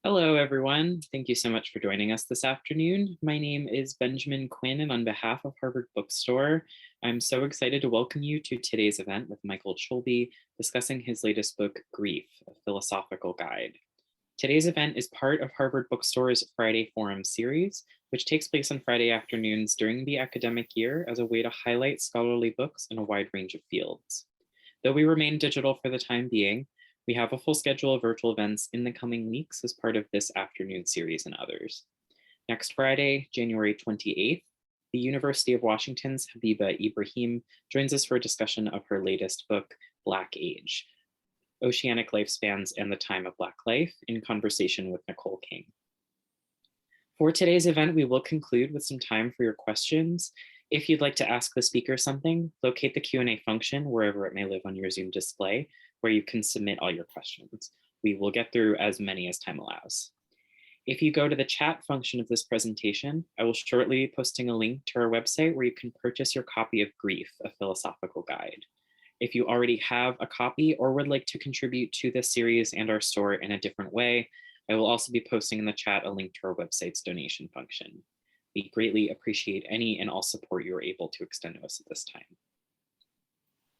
Hello, everyone. Thank you so much for joining us this afternoon. My name is Benjamin Quinn, and on behalf of Harvard Bookstore, I'm so excited to welcome you to today's event with Michael Cholbi discussing his latest book, Grief, a Philosophical Guide. Today's event is part of Harvard Bookstore's Friday Forum series, which takes place on Friday afternoons during the academic year as a way to highlight scholarly books in a wide range of fields. Though we remain digital for the time being, we have a full schedule of virtual events in the coming weeks as part of this afternoon series and others. Next Friday, January 28th, the University of Washington's Habiba Ibrahim joins us for a discussion of her latest book, Black Age, Oceanic Lifespans and the Time of Black Life, in conversation with Nicole King. For today's event, we will conclude with some time for your questions. If you'd like to ask the speaker something, locate the Q&A function wherever it may live on your Zoom display, where you can submit all your questions. We will get through as many as time allows. If you go to the chat function of this presentation, I will shortly be posting a link to our website where you can purchase your copy of Grief, a Philosophical Guide. If you already have a copy or would like to contribute to this series and our store in a different way, I will also be posting in the chat a link to our website's donation function. We greatly appreciate any and all support you are able to extend to us at this time.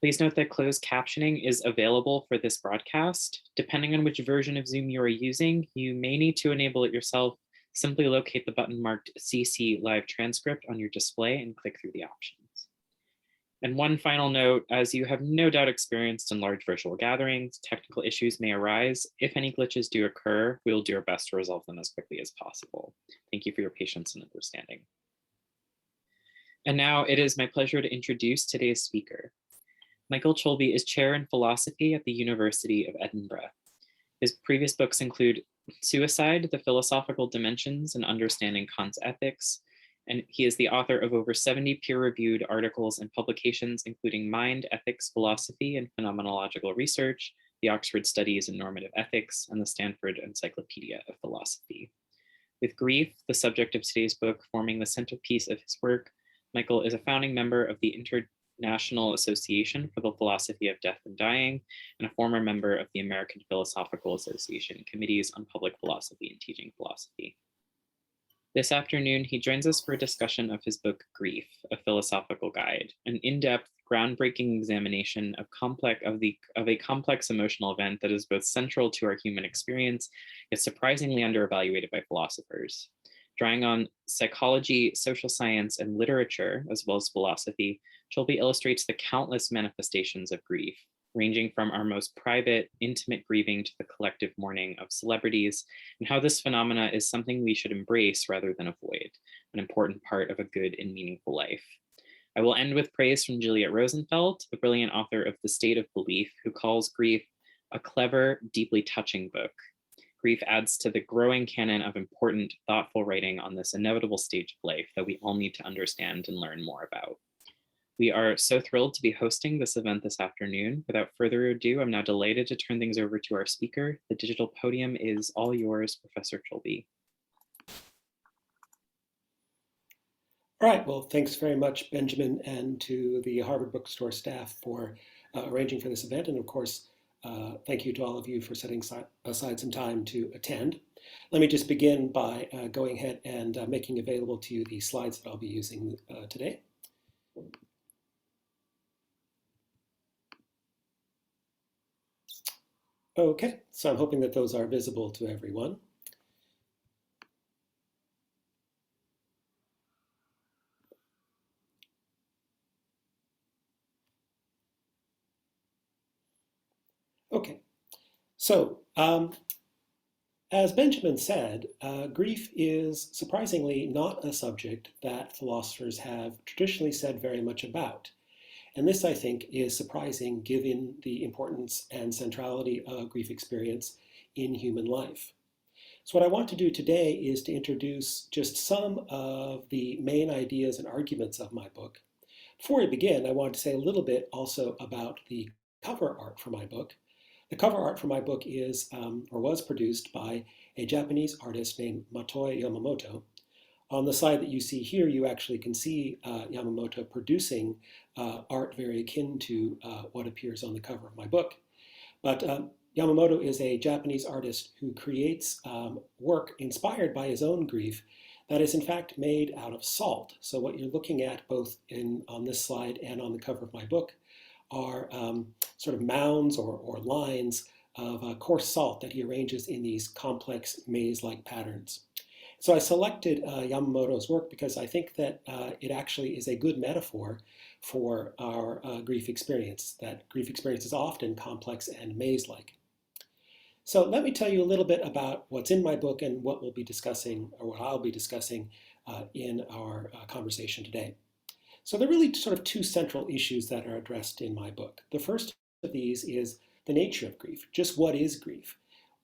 Please note that closed captioning is available for this broadcast. Depending on which version of Zoom you are using, you may need to enable it yourself. Simply locate the button marked CC Live Transcript on your display and click through the options. And one final note, as you have no doubt experienced in large virtual gatherings, technical issues may arise. If any glitches do occur, we will do our best to resolve them as quickly as possible. Thank you for your patience and understanding. And now it is my pleasure to introduce today's speaker. Michael Cholbi is chair in philosophy at the University of Edinburgh. His previous books include Suicide, The Philosophical Dimensions and Understanding Kant's Ethics, and he is the author of over 70 peer-reviewed articles and publications, including Mind, Ethics, Philosophy, and Phenomenological Research, the Oxford Studies in Normative Ethics, and the Stanford Encyclopedia of Philosophy. With Grief, the subject of today's book, forming the centerpiece of his work, Michael is a founding member of the International Association for the Philosophy of Death and Dying, and a former member of the American Philosophical Association Committees on Public Philosophy and Teaching Philosophy. This afternoon, he joins us for a discussion of his book, Grief, a Philosophical Guide, an in-depth, groundbreaking examination of a complex emotional event that is both central to our human experience, yet surprisingly underevaluated by philosophers. Drawing on psychology, social science, and literature, as well as philosophy, Cholbi illustrates the countless manifestations of grief, ranging from our most private, intimate grieving to the collective mourning of celebrities, and how this phenomena is something we should embrace rather than avoid, an important part of a good and meaningful life. I will end with praise from Juliet Rosenfeld, the brilliant author of The State of Belief, who calls Grief a clever, deeply touching book. Grief adds to the growing canon of important, thoughtful writing on this inevitable stage of life that we all need to understand and learn more about. We are so thrilled to be hosting this event this afternoon. Without further ado, I'm now delighted to turn things over to our speaker. The digital podium is all yours, Professor Cholbi. All right, well, thanks very much, Benjamin, and to the Harvard Bookstore staff for arranging for this event. And of course, thank you to all of you for setting aside some time to attend. Let me just begin by going ahead and making available to you the slides that I'll be using today. Okay, so I'm hoping that those are visible to everyone. Okay, so as Benjamin said, grief is surprisingly not a subject that philosophers have traditionally said very much about. And this, I think, is surprising given the importance and centrality of grief experience in human life. So what I want to do today is to introduce just some of the main ideas and arguments of my book. Before we begin, I want to say a little bit also about the cover art for my book. The cover art for my book is, or was produced by a Japanese artist named Matoi Yamamoto. On the slide that you see here, you actually can see Yamamoto producing art very akin to what appears on the cover of my book. But Yamamoto is a Japanese artist who creates work inspired by his own grief that is in fact made out of salt. So what you're looking at both on this slide and on the cover of my book are sort of mounds or lines of coarse salt that he arranges in these complex maze-like patterns. So I selected Yamamoto's work because I think that it actually is a good metaphor for our grief experience, that grief experience is often complex and maze-like. So let me tell you a little bit about what's in my book and what we'll be discussing, or what I'll be discussing in our conversation today. So there are really sort of two central issues that are addressed in my book. The first of these is the nature of grief, just what is grief?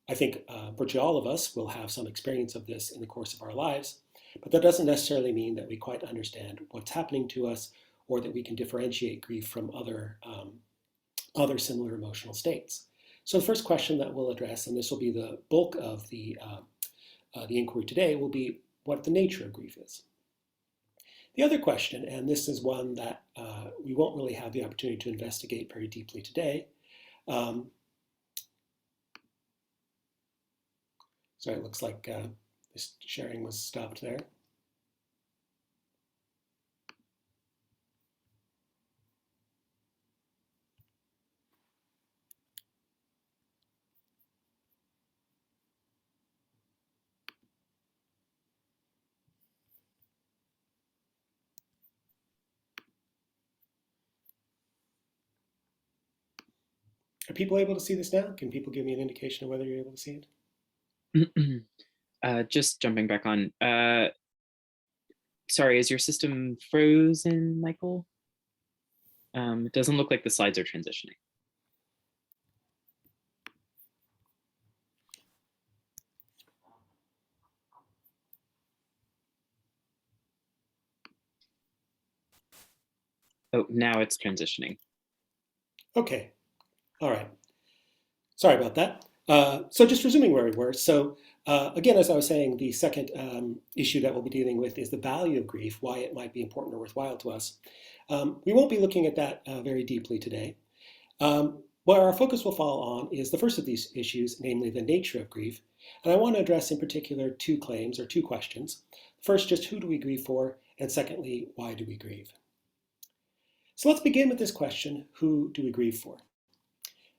I think virtually all of us will have some experience of this in the course of our lives, but that doesn't necessarily mean that we quite understand what's happening to us or that we can differentiate grief from other similar emotional states. So the first question that we'll address, and this will be the bulk of the inquiry today, will be what the nature of grief is. The other question, and this is one that we won't really have the opportunity to investigate very deeply today. Sorry, it looks like this sharing was stopped there. Are people able to see this now? Can people give me an indication of whether you're able to see it? Just jumping back on. Sorry, is your system frozen, Michael? It doesn't look like the slides are transitioning. Oh, now it's transitioning. Okay. All right. Sorry about that. So just resuming where we were. So again, as I was saying, the second issue that we'll be dealing with is the value of grief, why it might be important or worthwhile to us. We won't be looking at that very deeply today. Where our focus will fall on is the first of these issues, namely the nature of grief. And I want to address in particular two claims or two questions. First, just who do we grieve for? And secondly, why do we grieve? So let's begin with this question, who do we grieve for?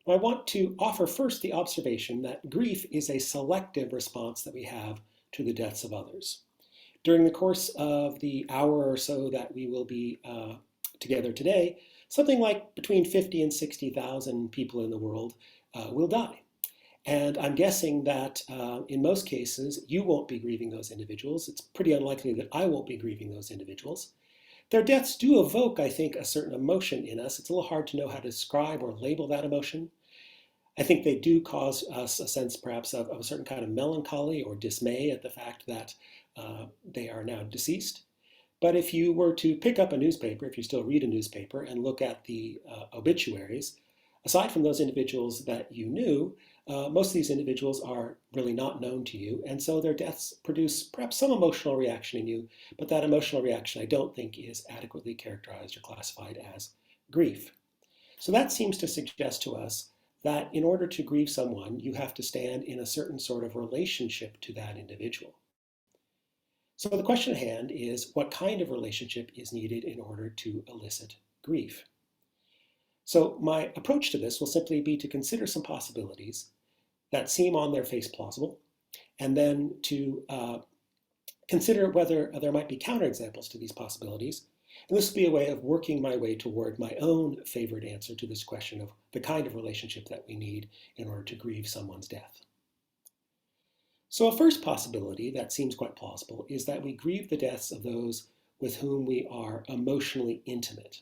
I want to offer first the observation that grief is a selective response that we have to the deaths of others. During the course of the hour or so that we will be together today, something like between 50 and 60,000 people in the world will die. And I'm guessing that in most cases, you won't be grieving those individuals. It's pretty unlikely that I won't be grieving those individuals. Their deaths do evoke, I think, a certain emotion in us. It's a little hard to know how to describe or label that emotion. I think they do cause us a sense perhaps of a certain kind of melancholy or dismay at the fact that they are now deceased. But if you were to pick up a newspaper, if you still read a newspaper, and look at the obituaries, aside from those individuals that you knew, most of these individuals are really not known to you, and so their deaths produce perhaps some emotional reaction in you, but that emotional reaction I don't think is adequately characterized or classified as grief. So that seems to suggest to us that in order to grieve someone, you have to stand in a certain sort of relationship to that individual. So the question at hand is, what kind of relationship is needed in order to elicit grief? So my approach to this will simply be to consider some possibilities that seem on their face plausible, and then to consider whether there might be counterexamples to these possibilities. And this will be a way of working my way toward my own favorite answer to this question of the kind of relationship that we need in order to grieve someone's death. So a first possibility that seems quite plausible is that we grieve the deaths of those with whom we are emotionally intimate.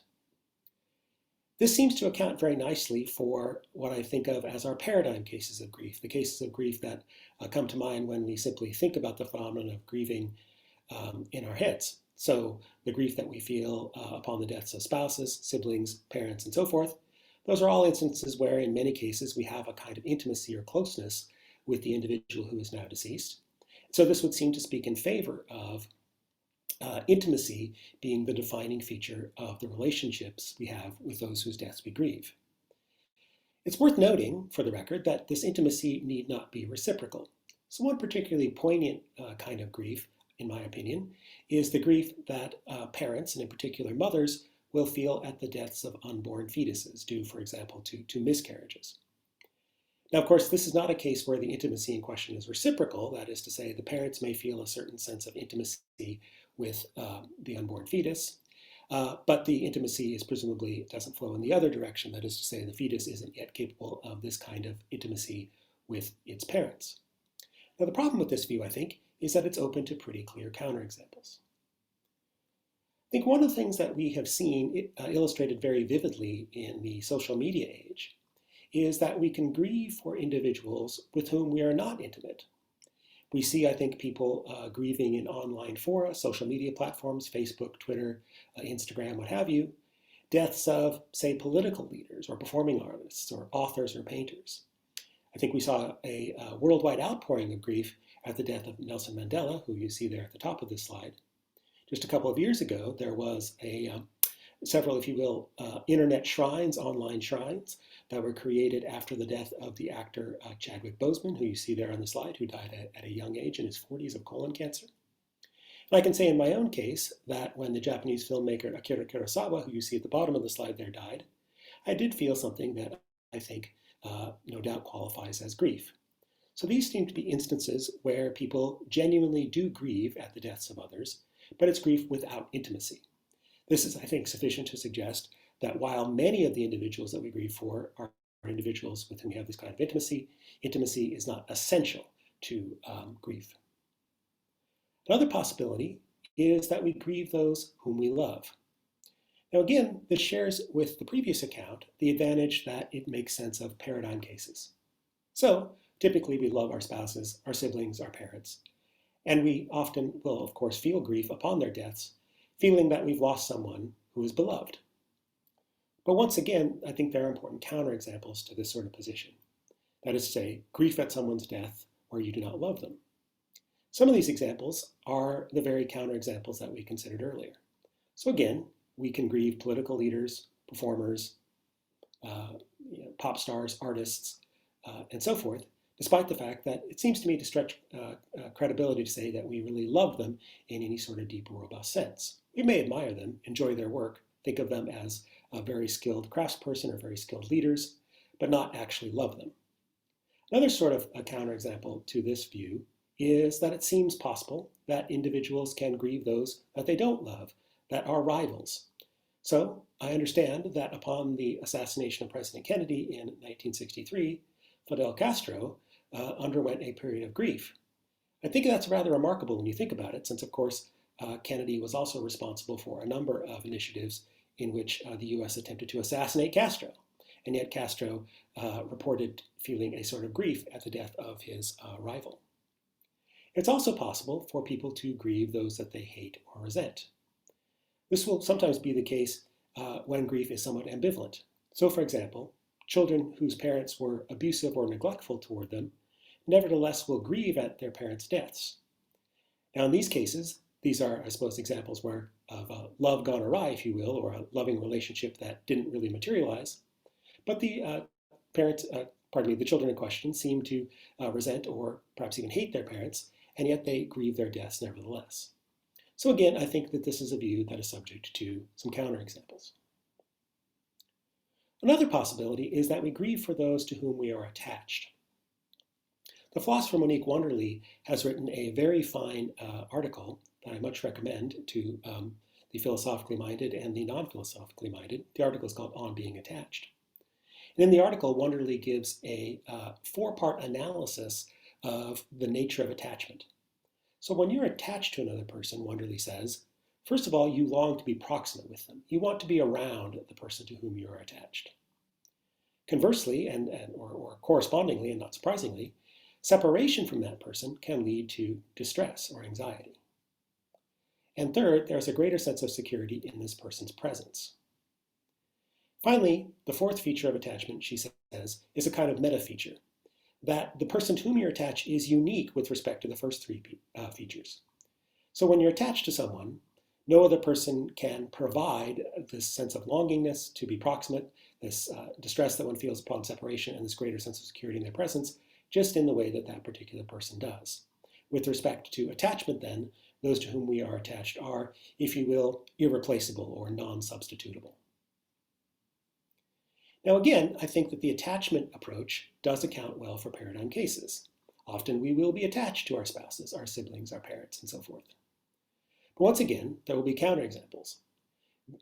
This seems to account very nicely for what I think of as our paradigm cases of grief, the cases of grief that come to mind when we simply think about the phenomenon of grieving in our heads. So the grief that we feel upon the deaths of spouses, siblings, parents, and so forth, those are all instances where in many cases we have a kind of intimacy or closeness with the individual who is now deceased. So this would seem to speak in favor of intimacy being the defining feature of the relationships we have with those whose deaths we grieve. It's worth noting, for the record, that this intimacy need not be reciprocal. So one particularly poignant kind of grief, in my opinion, is the grief that parents, and in particular mothers, will feel at the deaths of unborn fetuses, due, for example, to miscarriages. Now, of course, this is not a case where the intimacy in question is reciprocal. That is to say, the parents may feel a certain sense of intimacy with the unborn fetus, but the intimacy is presumably doesn't flow in the other direction. That is to say, the fetus isn't yet capable of this kind of intimacy with its parents. Now, the problem with this view, I think, is that it's open to pretty clear counterexamples. I think one of the things that we have seen illustrated very vividly in the social media age is that we can grieve for individuals with whom we are not intimate. We see, I think, people grieving in online fora, social media platforms, Facebook, Twitter, Instagram, what have you, deaths of, say, political leaders or performing artists or authors or painters. I think we saw a worldwide outpouring of grief at the death of Nelson Mandela, who you see there at the top of this slide. Just a couple of years ago, there was several, if you will, internet shrines, online shrines, that were created after the death of the actor Chadwick Boseman, who you see there on the slide, who died at a young age in his 40s of colon cancer. And I can say in my own case that when the Japanese filmmaker Akira Kurosawa, who you see at the bottom of the slide there, died, I did feel something that I think no doubt qualifies as grief. So these seem to be instances where people genuinely do grieve at the deaths of others, but it's grief without intimacy. This is, I think, sufficient to suggest that while many of the individuals that we grieve for are individuals with whom we have this kind of intimacy, intimacy is not essential to grief. Another possibility is that we grieve those whom we love. Now again, this shares with the previous account the advantage that it makes sense of paradigm cases. So typically we love our spouses, our siblings, our parents, and we often will, of course, feel grief upon their deaths, feeling that we've lost someone who is beloved. But once again, I think there are important counterexamples to this sort of position. That is to say, grief at someone's death where you do not love them. Some of these examples are the very counterexamples that we considered earlier. So again, we can grieve political leaders, performers, pop stars, artists, and so forth, despite the fact that it seems to me to stretch credibility to say that we really love them in any sort of deep or robust sense. We may admire them, enjoy their work, think of them as a very skilled craftsperson or very skilled leaders, but not actually love them. Another sort of a counterexample to this view is that it seems possible that individuals can grieve those that they don't love, that are rivals. So I understand that upon the assassination of President Kennedy in 1963, Fidel Castro underwent a period of grief. I think that's rather remarkable when you think about it, since of course Kennedy was also responsible for a number of initiatives in which the US attempted to assassinate Castro. And yet Castro reported feeling a sort of grief at the death of his rival. It's also possible for people to grieve those that they hate or resent. This will sometimes be the case when grief is somewhat ambivalent. So for example, children whose parents were abusive or neglectful toward them nevertheless will grieve at their parents' deaths. Now in these cases, these are, I suppose, examples where of love gone awry, if you will, or a loving relationship that didn't really materialize. But the the children in question seem to resent or perhaps even hate their parents, and yet they grieve their deaths nevertheless. So again, I think that this is a view that is subject to some counterexamples. Another possibility is that we grieve for those to whom we are attached. The philosopher Monique Wonderly has written a very fine article that I much recommend to the philosophically minded and the non-philosophically minded. The article is called On Being Attached. And in the article, Wonderly gives a four-part analysis of the nature of attachment. So when you're attached to another person, Wonderly says, first of all, you long to be proximate with them. You want to be around the person to whom you are attached. Conversely, or correspondingly, and not surprisingly, separation from that person can lead to distress or anxiety. And third, there's a greater sense of security in this person's presence. Finally, the fourth feature of attachment, she says, is a kind of meta feature, that the person to whom you're attached is unique with respect to the first three features. So when you're attached to someone, No other person can provide this sense of longingness to be proximate, this distress that one feels upon separation, and this greater sense of security in their presence, just in the way that that particular person does. With respect to attachment, then, those to whom we are attached are, if you will, irreplaceable or non-substitutable. Now again, I think that the attachment approach does account well for paradigm cases. Often we will be attached to our spouses, our siblings, our parents, and so forth. But once again, there will be counterexamples,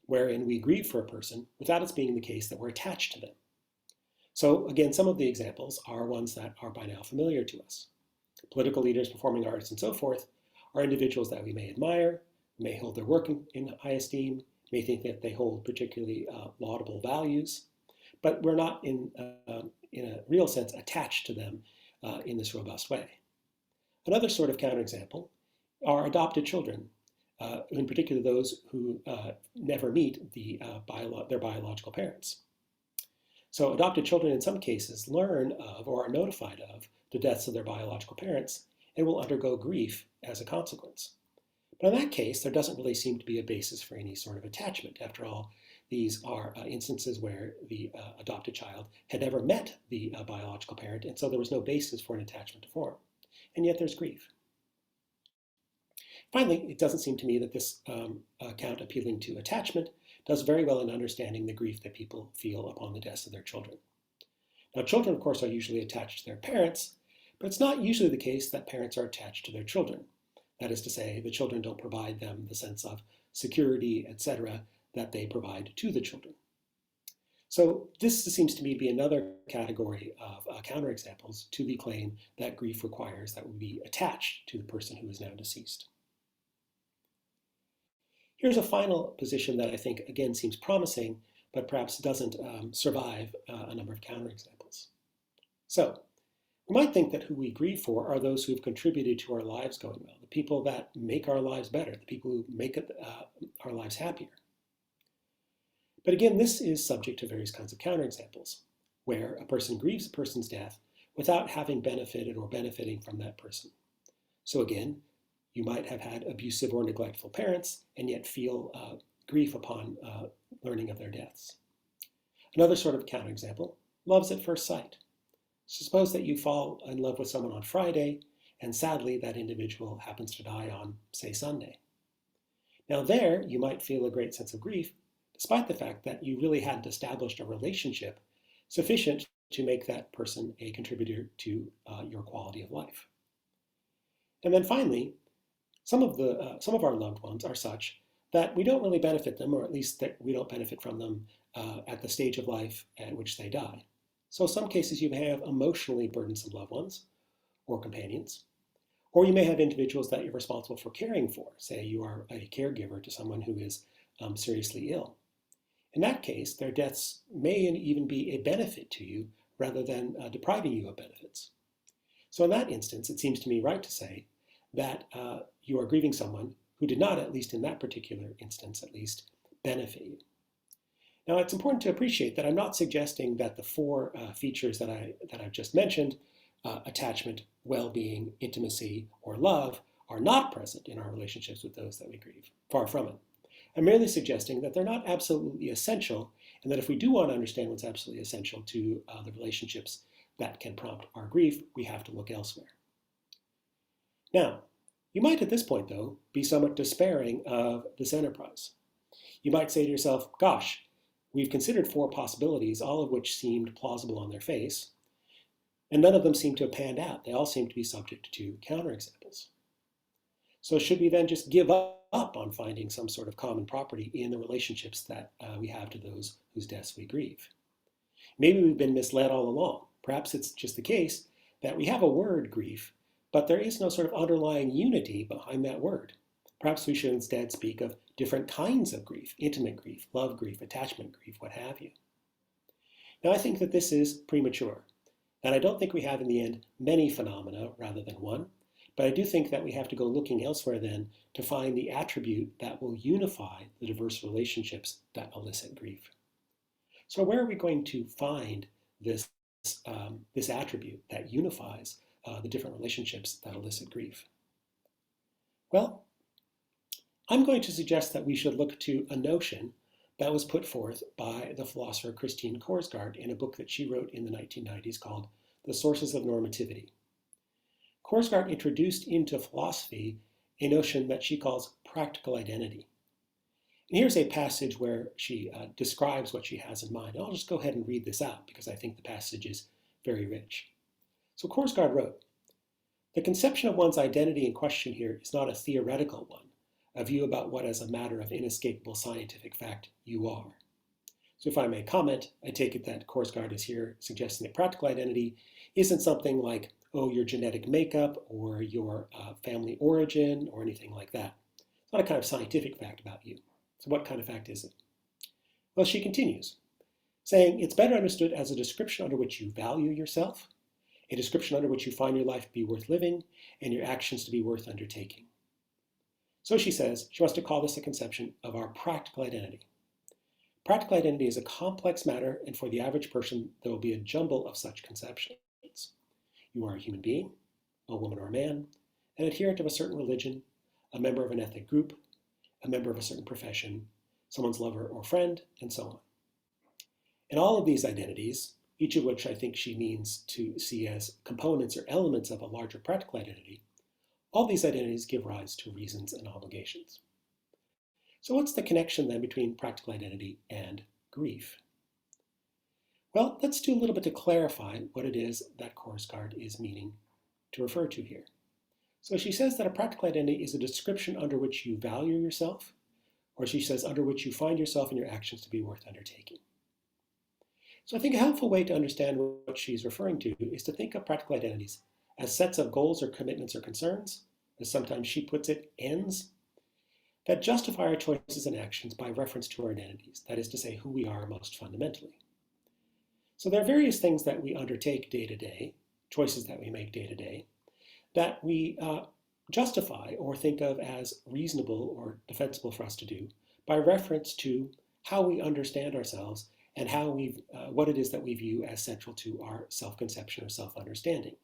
wherein we grieve for a person without it being the case that we're attached to them. So again, some of the examples are ones that are by now familiar to us. Political leaders, performing artists, and so forth are individuals that we may admire, may hold their work in high esteem, may think that they hold particularly laudable values, but we're not in a real sense attached to them in this robust way. Another sort of counterexample are adopted children, in particular those who never meet their biological parents. So adopted children in some cases learn of or are notified of the deaths of their biological parents and will undergo grief as a consequence. But in that case, there doesn't really seem to be a basis for any sort of attachment. After all, these are instances where the adopted child had never met the biological parent, and so there was no basis for an attachment to form. And yet there's grief. Finally, it doesn't seem to me that this account appealing to attachment does very well in understanding the grief that people feel upon the deaths of their children. Now, children, of course, are usually attached to their parents, but it's not usually the case that parents are attached to their children. That is to say, the children don't provide them the sense of security, etc., that they provide to the children. So this seems to me to be another category of counterexamples to the claim that grief requires that we be attached to the person who is now deceased. Here's a final position that I think, again, seems promising, but perhaps doesn't survive a number of counterexamples. So we might think that who we grieve for are those who have contributed to our lives going well, the people that make our lives better, the people who make our lives happier. But again, this is subject to various kinds of counterexamples, where a person grieves a person's death without having benefited or benefiting from that person. So again, you might have had abusive or neglectful parents and yet feel grief upon learning of their deaths. Another sort of counterexample, love's at first sight. So suppose that you fall in love with someone on Friday, and sadly that individual happens to die on, say, Sunday. Now there, you might feel a great sense of grief, despite the fact that you really hadn't established a relationship sufficient to make that person a contributor to your quality of life. And then finally, some of our loved ones are such that we don't really benefit them, or at least that we don't benefit from them at the stage of life at which they die. So in some cases you may have emotionally burdensome loved ones or companions, or you may have individuals that you're responsible for caring for. Say you are a caregiver to someone who is seriously ill. In that case, their deaths may even be a benefit to you rather than depriving you of benefits. So in that instance, it seems to me right to say that you are grieving someone who did not, at least in that particular instance at least, benefit you. Now it's important to appreciate that I'm not suggesting that the four features that I've just mentioned, attachment, well-being, intimacy, or love, are not present in our relationships with those that we grieve. Far from it. I'm merely suggesting that they're not absolutely essential, and that if we do want to understand what's absolutely essential to the relationships that can prompt our grief, we have to look elsewhere. Now, you might at this point, though, be somewhat despairing of this enterprise. You might say to yourself, gosh, we've considered four possibilities, all of which seemed plausible on their face, and none of them seem to have panned out. They all seem to be subject to counterexamples. So should we then just give up on finding some sort of common property in the relationships that we have to those whose deaths we grieve? Maybe we've been misled all along. Perhaps it's just the case that we have a word, grief, but there is no sort of underlying unity behind that word. Perhaps we should instead speak of different kinds of grief, intimate grief, love grief, attachment grief, what have you. Now I think that this is premature, and I don't think we have in the end many phenomena rather than one, but I do think that we have to go looking elsewhere then to find the attribute that will unify the diverse relationships that elicit grief. So where are we going to find this attribute that unifies the different relationships that elicit grief? Well, I'm going to suggest that we should look to a notion that was put forth by the philosopher Christine Korsgaard in a book that she wrote in the 1990s called The Sources of Normativity. Korsgaard introduced into philosophy a notion that she calls practical identity. And here's a passage where she describes what she has in mind. And I'll just go ahead and read this out because I think the passage is very rich. So Korsgaard wrote, "The conception of one's identity in question here is not a theoretical one, a view about what as a matter of inescapable scientific fact you are." So if I may comment, I take it that Korsgaard is here suggesting that practical identity isn't something like, oh, your genetic makeup or your family origin or anything like that. It's not a kind of scientific fact about you. So what kind of fact is it? Well, she continues, saying it's better understood as a description under which you value yourself, a description under which you find your life to be worth living and your actions to be worth undertaking. So she says she wants to call this a conception of our practical identity. Practical identity is a complex matter, and for the average person, there will be a jumble of such conceptions. You are a human being, a woman or a man, an adherent of a certain religion, a member of an ethnic group, a member of a certain profession, someone's lover or friend, and so on. And all of these identities, each of which I think she means to see as components or elements of a larger practical identity, all these identities give rise to reasons and obligations. So what's the connection then between practical identity and grief? Well, let's do a little bit to clarify what it is that Korsgaard is meaning to refer to here. So she says that a practical identity is a description under which you value yourself, or she says under which you find yourself and your actions to be worth undertaking. So I think a helpful way to understand what she's referring to is to think of practical identities as sets of goals or commitments or concerns, as sometimes she puts it, ends, that justify our choices and actions by reference to our identities, that is to say, who we are most fundamentally. So there are various things that we undertake day to day, choices that we make day to day, that we justify or think of as reasonable or defensible for us to do by reference to how we understand ourselves and how what it is that we view as central to our self-conception or self-understanding.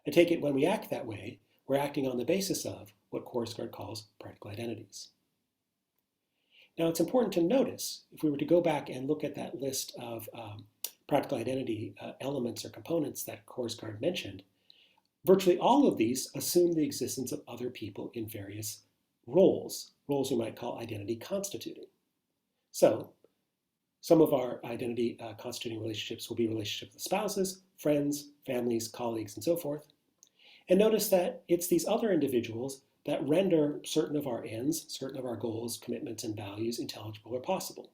I take it when we act that way, we're acting on the basis of what Korsgaard calls practical identities. Now it's important to notice, if we were to go back and look at that list of practical identity elements or components that Korsgaard mentioned, virtually all of these assume the existence of other people in various roles we might call identity constituting. So some of our identity constituting relationships will be relationships with spouses, friends, families, colleagues, and so forth. And notice that it's these other individuals that render certain of our ends, certain of our goals, commitments, and values intelligible or possible.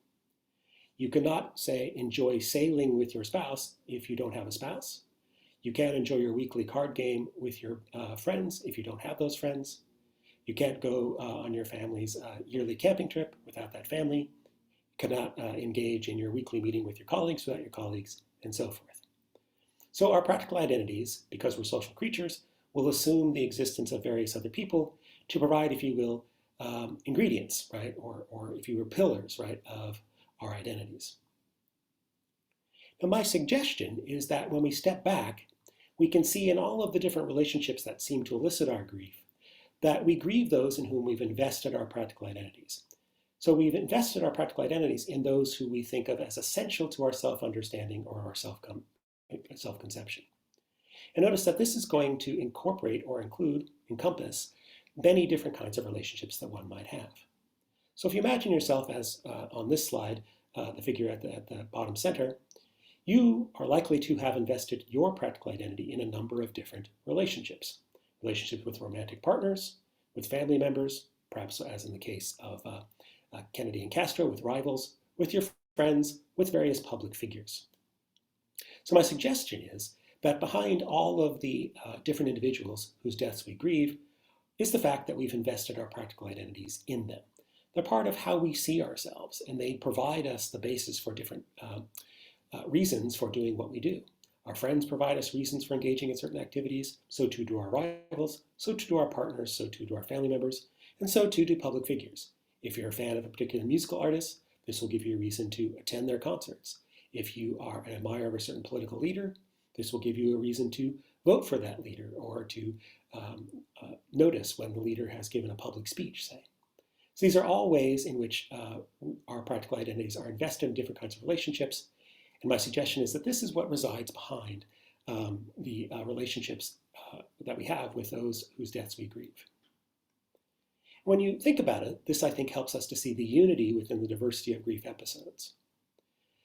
You cannot, say, enjoy sailing with your spouse if you don't have a spouse. You can't enjoy your weekly card game with your friends if you don't have those friends. You can't go on your family's yearly camping trip without that family. You cannot engage in your weekly meeting with your colleagues without your colleagues, and so forth. So our practical identities, because we're social creatures, will assume the existence of various other people to provide, if you will, ingredients, right? Or if you were pillars, right, of our identities. Now my suggestion is that when we step back, we can see in all of the different relationships that seem to elicit our grief, that we grieve those in whom we've invested our practical identities. So we've invested our practical identities in those who we think of as essential to our self-understanding or our self-conception. And notice that this is going to incorporate or encompass many different kinds of relationships that one might have. So if you imagine yourself as, on this slide, the figure at the bottom center, you are likely to have invested your practical identity in a number of different relationships. Relationships with romantic partners, with family members, perhaps as in the case of Kennedy and Castro, with rivals, with your friends, with various public figures. So my suggestion is that behind all of the different individuals whose deaths we grieve is the fact that we've invested our practical identities in them. They're part of how we see ourselves, and they provide us the basis for different reasons for doing what we do. Our friends provide us reasons for engaging in certain activities, so too do our rivals, so too do our partners, so too do our family members, and so too do public figures. If you're a fan of a particular musical artist, this will give you a reason to attend their concerts. If you are an admirer of a certain political leader, this will give you a reason to vote for that leader or to notice when the leader has given a public speech, say. So these are all ways in which our practical identities are invested in different kinds of relationships. And my suggestion is that this is what resides behind the relationships that we have with those whose deaths we grieve. When you think about it, this I think helps us to see the unity within the diversity of grief episodes.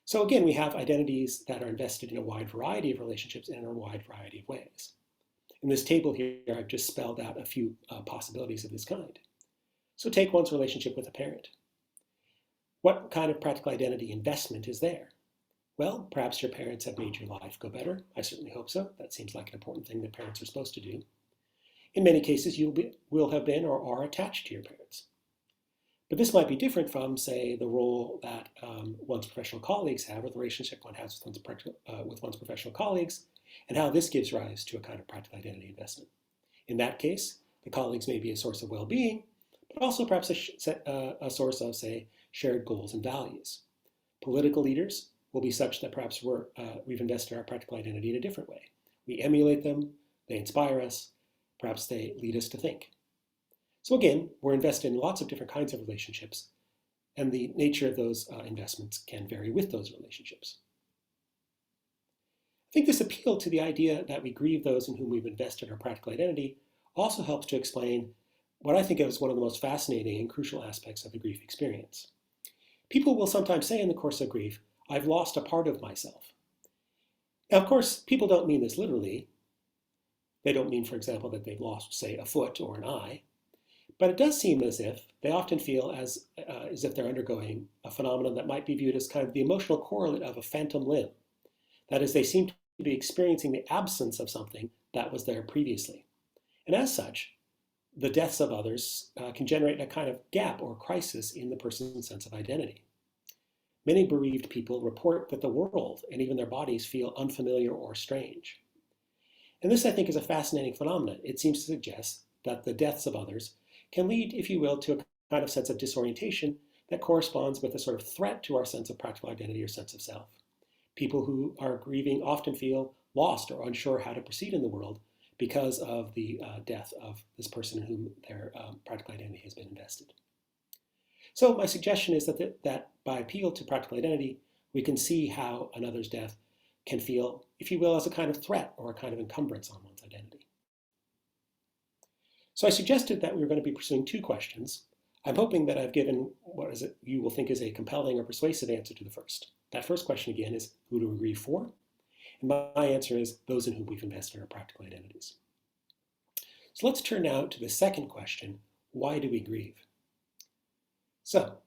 So again, we have identities that are invested in a wide variety of relationships and in a wide variety of ways. In this table here, I've just spelled out a few possibilities of this kind. So take one's relationship with a parent. What kind of practical identity investment is there? Well, perhaps your parents have made your life go better. I certainly hope so. That seems like an important thing that parents are supposed to do. In many cases, you will have been or are attached to your parents. But this might be different from, say, the role that one's professional colleagues have, or the relationship one has with one's professional colleagues, and how this gives rise to a kind of practical identity investment. In that case, the colleagues may be a source of well-being, but also perhaps a source of, say, shared goals and values. Political leaders will be such that perhaps we've invested our practical identity in a different way. We emulate them, they inspire us, perhaps they lead us to think. So again, we're invested in lots of different kinds of relationships, and the nature of those investments can vary with those relationships. I think this appeal to the idea that we grieve those in whom we've invested our practical identity also helps to explain what I think of as one of the most fascinating and crucial aspects of the grief experience. People will sometimes say in the course of grief, I've lost a part of myself. Now, of course, people don't mean this literally. They don't mean, for example, that they've lost, say, a foot or an eye. But it does seem as if they often feel as if they're undergoing a phenomenon that might be viewed as kind of the emotional correlate of a phantom limb. That is, they seem to be experiencing the absence of something that was there previously. And as such, the deaths of others can generate a kind of gap or crisis in the person's sense of identity. Many bereaved people report that the world and even their bodies feel unfamiliar or strange. And this, I think, is a fascinating phenomenon. It seems to suggest that the deaths of others can lead, if you will, to a kind of sense of disorientation that corresponds with a sort of threat to our sense of practical identity or sense of self. People who are grieving often feel lost or unsure how to proceed in the world because of the death of this person in whom their practical identity has been invested. So my suggestion is that by appeal to practical identity, we can see how another's death can feel, if you will, as a kind of threat or a kind of encumbrance on one's identity. So I suggested that we were going to be pursuing two questions. I'm hoping that I've given what you will think is a compelling or persuasive answer to the first. That first question again is, who do we grieve for? And my answer is those in whom we've invested our practical identities. So let's turn now to the second question, why do we grieve? So,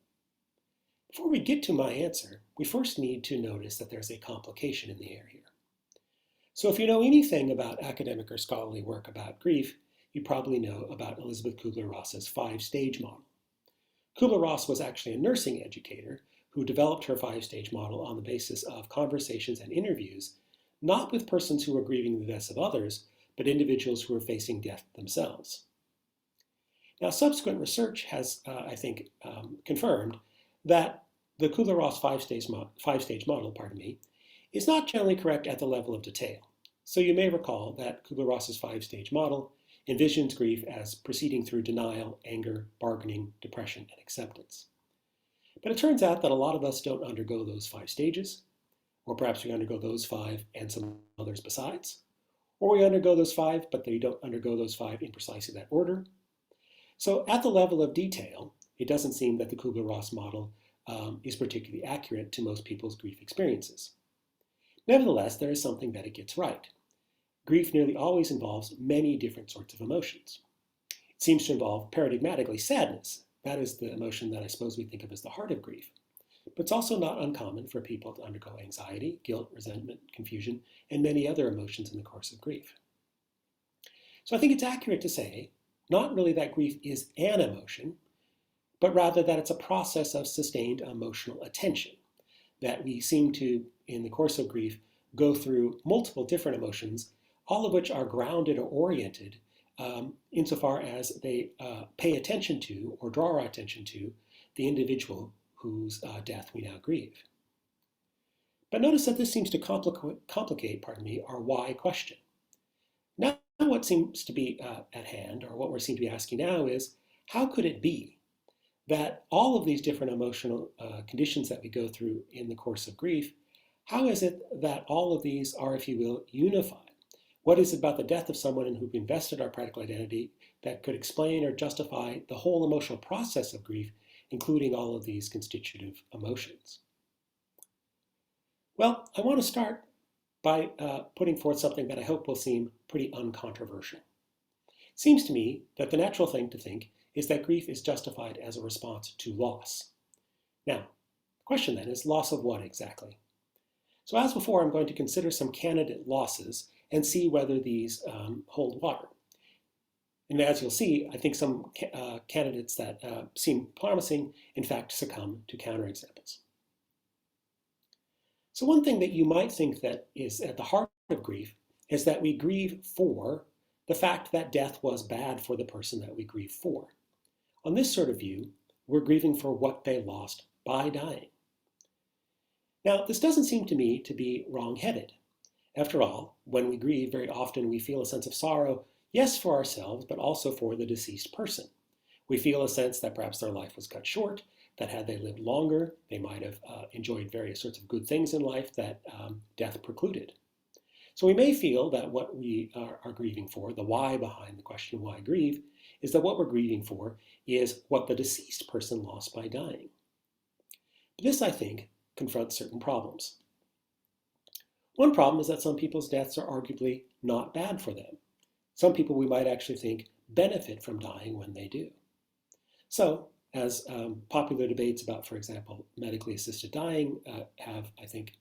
before we get to my answer, we first need to notice that there's a complication in the air here. So if you know anything about academic or scholarly work about grief, you probably know about Elisabeth Kubler-Ross's 5-stage model. Kubler-Ross was actually a nursing educator who developed her 5-stage model on the basis of conversations and interviews, not with persons who were grieving the deaths of others, but individuals who were facing death themselves. Now, subsequent research has, I think, confirmed that the Kubler-Ross 5-stage model, is not generally correct at the level of detail. So you may recall that Kubler-Ross's 5-stage model envisions grief as proceeding through denial, anger, bargaining, depression, and acceptance. But it turns out that a lot of us don't undergo those 5 stages, or perhaps we undergo those 5 and some others besides, or we undergo those 5, but they don't undergo those 5 in precisely that order. So at the level of detail, it doesn't seem that the Kubler-Ross model is particularly accurate to most people's grief experiences. Nevertheless, there is something that it gets right. Grief nearly always involves many different sorts of emotions. It seems to involve paradigmatically sadness. That is the emotion that I suppose we think of as the heart of grief. But it's also not uncommon for people to undergo anxiety, guilt, resentment, confusion, and many other emotions in the course of grief. So I think it's accurate to say not really that grief is an emotion, but rather that it's a process of sustained emotional attention, that we seem to, in the course of grief, go through multiple different emotions, all of which are grounded or oriented insofar as they pay attention to or draw our attention to the individual whose death we now grieve. But notice that this seems to complicate our why question. Now, what seems to be at hand, or what we seem to be asking now is, how could it be that all of these different emotional conditions that we go through in the course of grief, how is it that all of these are, if you will, unified? What is it about the death of someone in whom we invested our practical identity that could explain or justify the whole emotional process of grief, including all of these constitutive emotions? Well, I want to start by putting forth something that I hope will seem pretty uncontroversial. It seems to me that the natural thing to think is that grief is justified as a response to loss. Now, the question then is loss of what exactly? So as before, I'm going to consider some candidate losses and see whether these hold water. And as you'll see, I think some candidates that seem promising, in fact, succumb to counterexamples. So one thing that you might think that is at the heart of grief is that we grieve for the fact that death was bad for the person that we grieve for. On this sort of view, we're grieving for what they lost by dying. Now, this doesn't seem to me to be wrong-headed. After all, when we grieve, very often we feel a sense of sorrow, yes, for ourselves, but also for the deceased person. We feel a sense that perhaps their life was cut short, that had they lived longer, they might have enjoyed various sorts of good things in life that death precluded. So we may feel that what we are grieving for, the why behind the question why grieve, is that what we're grieving for is what the deceased person lost by dying. But this, I think, confronts certain problems. One problem is that some people's deaths are arguably not bad for them. Some people we might actually think benefit from dying when they do. So, as popular debates about, for example, medically assisted dying have, I think,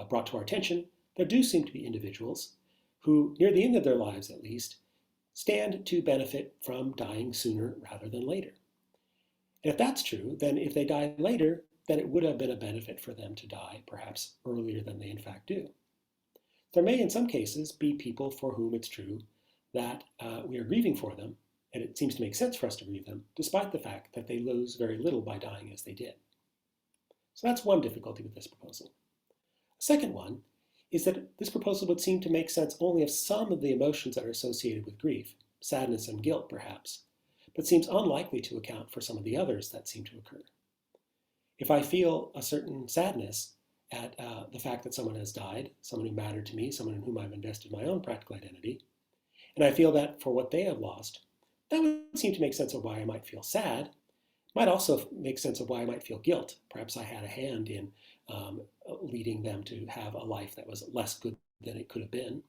brought to our attention, there do seem to be individuals who, near the end of their lives at least, stand to benefit from dying sooner rather than later. And if that's true, then if they die later, then it would have been a benefit for them to die, perhaps earlier than they in fact do. There may, in some cases, be people for whom it's true that we are grieving for them, and it seems to make sense for us to grieve them, despite the fact that they lose very little by dying as they did. So that's one difficulty with this proposal. A second one is that this proposal would seem to make sense only of some of the emotions that are associated with grief, sadness and guilt perhaps, but seems unlikely to account for some of the others that seem to occur. If I feel a certain sadness at the fact that someone has died, someone who mattered to me, someone in whom I've invested my own practical identity, and I feel that for what they have lost, that would seem to make sense of why I might feel sad. It might also make sense of why I might feel guilt. Perhaps I had a hand in leading them to have a life that was less good than it could have been.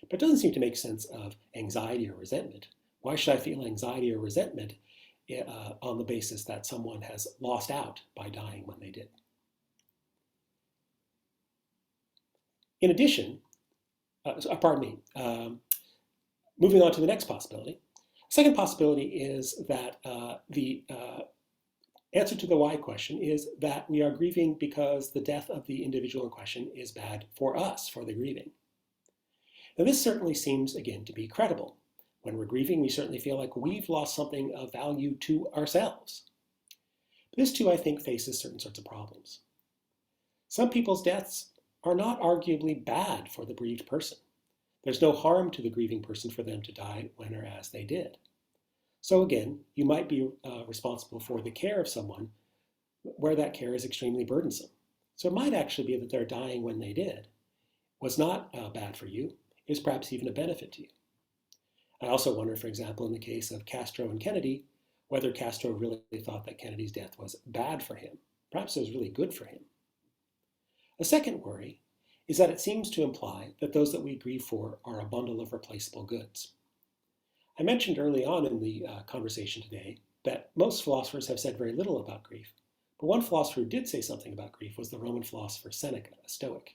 But it doesn't seem to make sense of anxiety or resentment. Why should I feel anxiety or resentment on the basis that someone has lost out by dying when they did? In addition, moving on to the next possibility. Second possibility is that the answer to the why question is that we are grieving because the death of the individual in question is bad for us, for the grieving. Now this certainly seems, again, to be credible. When we're grieving, we certainly feel like we've lost something of value to ourselves. But this too, I think, faces certain sorts of problems. Some people's deaths are not arguably bad for the bereaved person. There's no harm to the grieving person for them to die when or as they did. So again, you might be responsible for the care of someone where that care is extremely burdensome. So it might actually be that their dying when they did was not bad for you. It was perhaps even a benefit to you. I also wonder, for example, in the case of Castro and Kennedy, whether Castro really thought that Kennedy's death was bad for him. Perhaps it was really good for him. A second worry is that it seems to imply that those that we grieve for are a bundle of replaceable goods. I mentioned early on in the conversation today that most philosophers have said very little about grief, but one philosopher who did say something about grief was the Roman philosopher Seneca, a Stoic.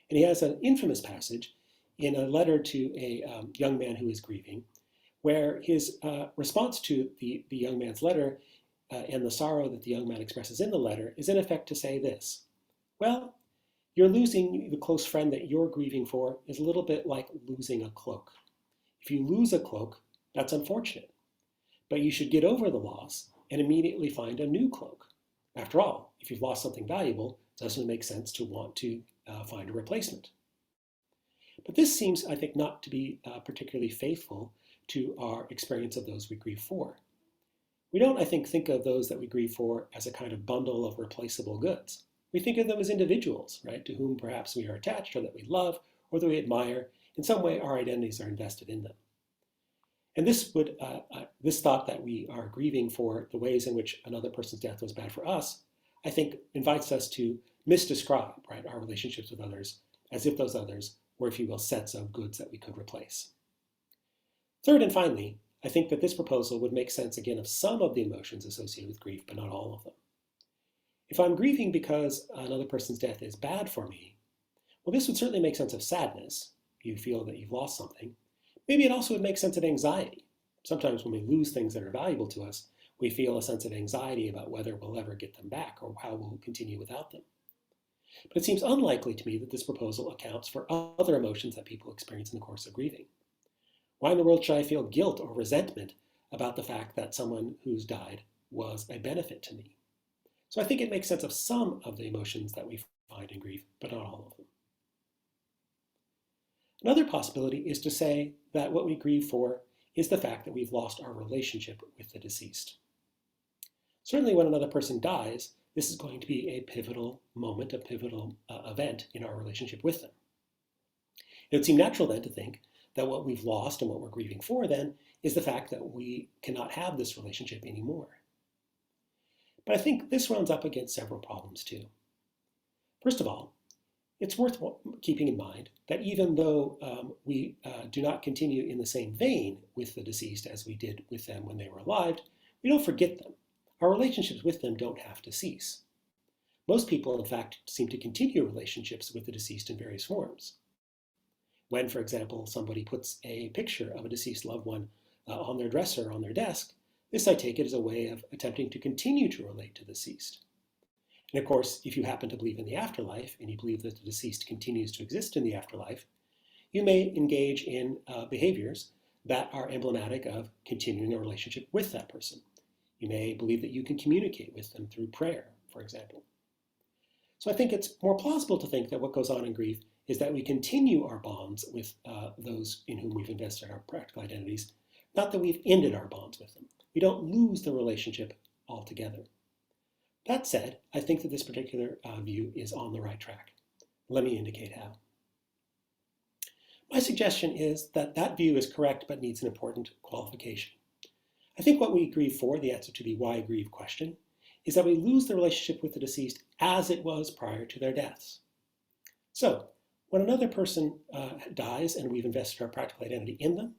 And he has an infamous passage in a letter to a young man who is grieving, where his response to the young man's letter and the sorrow that the young man expresses in the letter is in effect to say this: well, you're losing the close friend that you're grieving for is a little bit like losing a cloak. If you lose a cloak, that's unfortunate, but you should get over the loss and immediately find a new cloak. After all, if you've lost something valuable, doesn't it make sense to want to find a replacement? But this seems, I think, not to be particularly faithful to our experience of those we grieve for. We don't, I think of those that we grieve for as a kind of bundle of replaceable goods. We think of them as individuals, right, to whom perhaps we are attached or that we love or that we admire. In some way, our identities are invested in them. And this thought that we are grieving for the ways in which another person's death was bad for us, I think invites us to misdescribe, right, our relationships with others as if those others were, if you will, sets of goods that we could replace. Third and finally, I think that this proposal would make sense again of some of the emotions associated with grief, but not all of them. If I'm grieving because another person's death is bad for me, well, this would certainly make sense of sadness. You feel that you've lost something. Maybe it also would make sense of anxiety. Sometimes when we lose things that are valuable to us, we feel a sense of anxiety about whether we'll ever get them back or how we'll continue without them. But it seems unlikely to me that this proposal accounts for other emotions that people experience in the course of grieving. Why in the world should I feel guilt or resentment about the fact that someone who's died was a benefit to me? So I think it makes sense of some of the emotions that we find in grief, but not all of them. Another possibility is to say that what we grieve for is the fact that we've lost our relationship with the deceased. Certainly when another person dies, this is going to be a pivotal moment, a pivotal event in our relationship with them. It would seem natural then to think that what we've lost and what we're grieving for then is the fact that we cannot have this relationship anymore. But I think this runs up against several problems too. First of all, it's worth keeping in mind that even though we do not continue in the same vein with the deceased as we did with them when they were alive, we don't forget them. Our relationships with them don't have to cease. Most people, in fact, seem to continue relationships with the deceased in various forms. When, for example, somebody puts a picture of a deceased loved one on their dresser or on their desk, this, I take it, is a way of attempting to continue to relate to the deceased. And of course, if you happen to believe in the afterlife and you believe that the deceased continues to exist in the afterlife, you may engage in behaviors that are emblematic of continuing a relationship with that person. You may believe that you can communicate with them through prayer, for example. So I think it's more plausible to think that what goes on in grief is that we continue our bonds with those in whom we've invested our practical identities, not that we've ended our bonds with them. We don't lose the relationship altogether. That said, I think that this particular view is on the right track. Let me indicate how. My suggestion is that that view is correct but needs an important qualification. I think what we grieve for, the answer to the why grieve question, is that we lose the relationship with the deceased as it was prior to their deaths. So, when another person dies and we've invested our practical identity in them,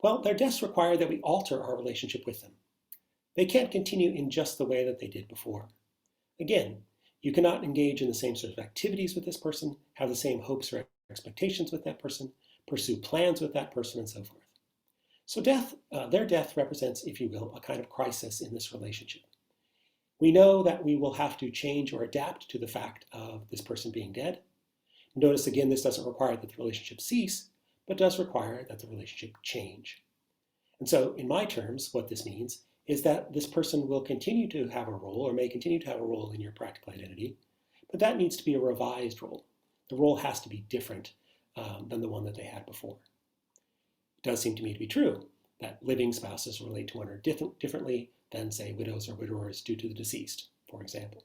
well, their deaths require that we alter our relationship with them. They can't continue in just the way that they did before. Again, you cannot engage in the same sort of activities with this person, have the same hopes or expectations with that person, pursue plans with that person, and so forth. So their death represents, if you will, a kind of crisis in this relationship. We know that we will have to change or adapt to the fact of this person being dead. Notice again, this doesn't require that the relationship cease, but does require that the relationship change. And so in my terms, what this means is that this person will continue to have a role or may continue to have a role in your practical identity, but that needs to be a revised role. The role has to be different than the one that they had before. It does seem to me to be true that living spouses relate to one another differently than, say, widows or widowers due to the deceased, for example.